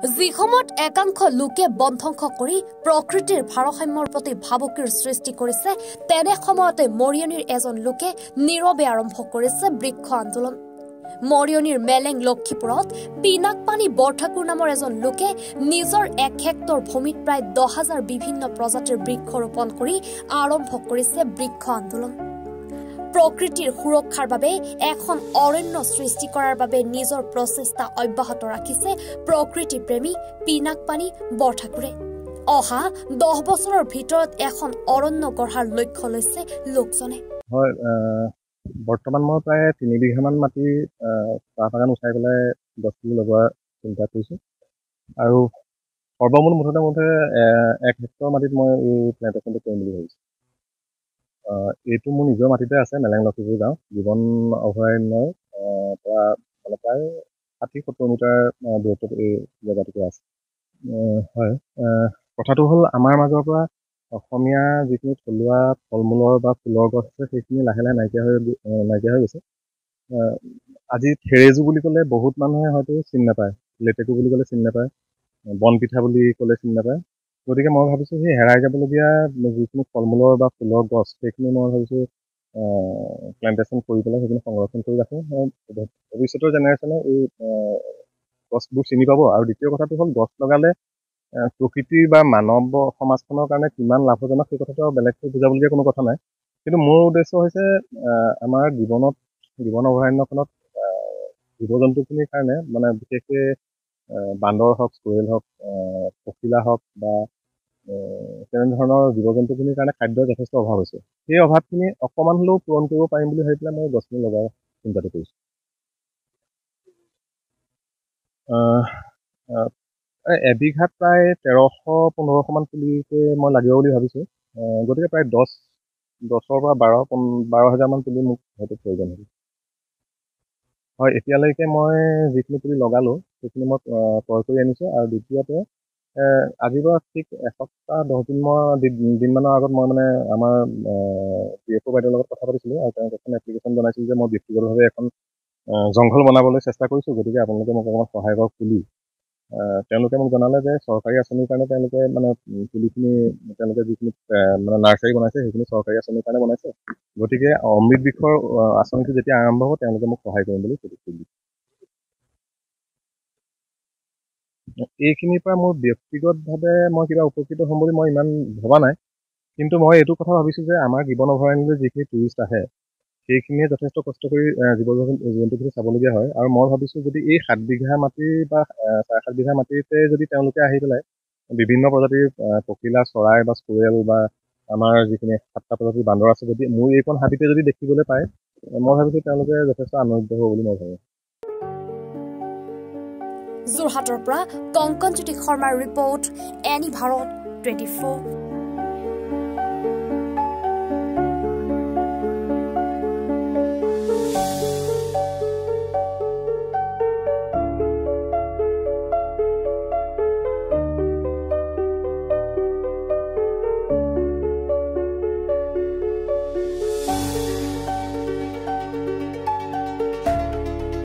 যিসময়ত একাংশ লোকে বনধ্বংস কৰি প্ৰকৃতিৰ ভাৰসাম্যৰ প্ৰতি ভাবুকিৰ সৃষ্টি কৰিছে তেনে সময়তে মৰিয়নিৰ এজন লোকে নীৰৱে আৰম্ভ কৰিছে বৃক্ষ আন্দোলন। মৰিয়নিৰ মেলেং লক্ষীপুৰত পিনাকপানী বৰঠাকুৰ নামৰ এজন লোকে নিজৰ 1 হেক্টৰ ভূমিত প্ৰায় 10,000 বিভিন্ন প্ৰজাতিৰ বৃক্ষ ৰোপণ কৰি আৰম্ভ কৰিছে বৃক্ষ আন্দোলন। প্ৰকৃতিৰ সুৰক্ষাৰ বাবে এখন অৰণ্য সৃষ্টি কৰাৰ বাবে নিজৰ প্ৰচেষ্টা অব্যাহত ৰাখিছে প্ৰকৃতি প্ৰেমী পিনাকপানী বৰঠাকুৰে। অহা 10 বছৰৰ ভিতৰত এখন অৰণ্য গঢ়াৰ লক্ষ্য লৈছে লোকজনে। হয়, বৰ্তমান মই প্ৰায় 3 বিঘামান মাটি চাহ বাগান উঠাই পেলাই গছপুলি লগোৱাৰ চিন্তা কৰিছোঁ আৰু সৰ্বমূল মুঠতে 1 হেক্টৰ মাটিত মই এই প্লেণ্টেশ্যনটো কৰিম বুলি ভাবিছোঁ। এইটো মোৰ নিজৰ মাটিতে আছে, মেলেং লক্ষীপুৰ গাঁও জীৱন অভয়াৰণ্যৰ পৰা মানে প্ৰায় 60-70 মিটাৰ দূৰত্বত এই জেগাটোতে আছে। হয়, কথাটো হ'ল আমাৰ মাজৰ পৰা অসমীয়া যিখিনি থলুৱা ফল মূলৰ বা ফুলৰ গছ আছে সেইখিনি লাহে লাহে নাইকিয়া হৈ গৈছে। আজি থেৰেজু বুলি ক'লে বহুত মানুহে হয়তো চিনি নাপায়, লেটেকু বুলি ক'লে চিনি নাপায়, বন পিঠা বুলি ক'লে চিনি নাপায়। গতিকে মই ভাবিছোঁ সেই হেৰাই যাবলগীয়া যিখিনি ফল মূলৰ বা ফুলৰ গছ সেইখিনি মই ভাবিছোঁ প্লেণ্টেশ্যন কৰি পেলাই সেইখিনি সংৰক্ষণ কৰি ৰাখোঁ। ভৱিষ্যতৰ জেনেৰেশ্যনে এই গছবোৰ চিনি পাব। আৰু দ্বিতীয় কথাটো হ'ল গছ লগালে প্ৰকৃতিৰ বা মানৱ সমাজখনৰ কাৰণে কিমান লাভজনক সেই কথাটো আৰু বেলেগকৈ বুজাবলগীয়া কোনো কথা নাই। কিন্তু মোৰ উদ্দেশ্য হৈছে আমাৰ জীৱন অভয়াৰণ্যখনত জীৱ জন্তুখিনিৰ কাৰণে মানে বিশেষকৈ বান্দৰ হওক, স্কুৱেল হওক, পখিলা হওক বা তেনেধৰণৰ জীৱ জন্তুখিনিৰ কাৰণে খাদ্যৰ যথেষ্ট অভাৱ হৈছে। সেই অভাৱখিনি অকণমান হ'লেও পূৰণ কৰিব পাৰিম বুলি ভাবি পেলাই মই গছপুলি লগাৰ চিন্তাটো কৰিছোঁ। এবিঘাত প্ৰায় 1300-1500 মান পুলিকে মই লাগিব বুলি ভাবিছোঁ। গতিকে প্ৰায় 10-ৰ পৰা 12,000 মান পুলি মোক হয়তো প্ৰয়োজন হ'ব। হয়, এতিয়ালৈকে মই যিখিনি পুলি লগালোঁ সেইখিনি মই ক্ৰয় কৰি আনিছোঁ। আৰু দ্বিতীয়তে আজিৰ পৰা ঠিক 1 সপ্তাহ 10 দিনমানৰ আগত মই মানে আমাৰ DFO বাইদেউৰ লগত কথা পাতিছিলোঁ আৰু তেওঁক এখন এপ্লিকেশ্যন বনাইছিলোঁ যে মই ব্যক্তিগতভাৱে এখন জংঘল বনাবলৈ চেষ্টা কৰিছোঁ, গতিকে আপোনালোকে মোক অকণমান সহায় কৰক বুলি। তেওঁলোকে মোক জনালে যে চৰকাৰী আঁচনিৰ কাৰণে তেওঁলোকে মানে পুলিখিনি তেওঁলোকে যিখিনি মানে নাৰ্চাৰী বনাইছে সেইখিনি চৰকাৰী আঁচনিৰ কাৰণে বনাইছে। গতিকে অমৃত বৃক্ষৰ আঁচনিটো যেতিয়া আৰম্ভ হ'ব তেওঁলোকে মোক সহায় কৰিম বুলি প্ৰতিশ্ৰুতি দিছে। এইখিনিৰ পৰা মোৰ ব্যক্তিগতভাৱে মই কিবা উপকৃত হ'ম বুলি মই ইমান ভবা নাই, কিন্তু মই এইটো কথা ভাবিছোঁ যে আমাৰ জীৱন অভয়াৰণ্যলৈ যিখিনি টুৰিষ্ট আহে সেইখিনিয়ে যথেষ্ট কষ্ট কৰি জীৱ জন্তুখিনি চাবলগীয়া হয়। আৰু মই ভাবিছোঁ যদি এই 7 বিঘা মাটি বা 7.5 বিঘা মাটিতে যদি তেওঁলোকে আহি পেলাই বিভিন্ন প্ৰজাতিৰ পখিলা, চৰাই বা স্কুৱেল বা আমাৰ যিখিনি 7টা প্ৰজাতিৰ বান্দৰ আছে যদি মোৰ এইখন হাবিতে যদি দেখিবলৈ পায়, মই ভাবিছোঁ তেওঁলোকে যথেষ্ট আনন্দিত হ'ব বুলি মই ভাবোঁ। যোৰহাটৰ পৰা কংকনজ্যোতি শৰ্মাৰ ৰিপৰ্ট, এনি ভাৰত 24।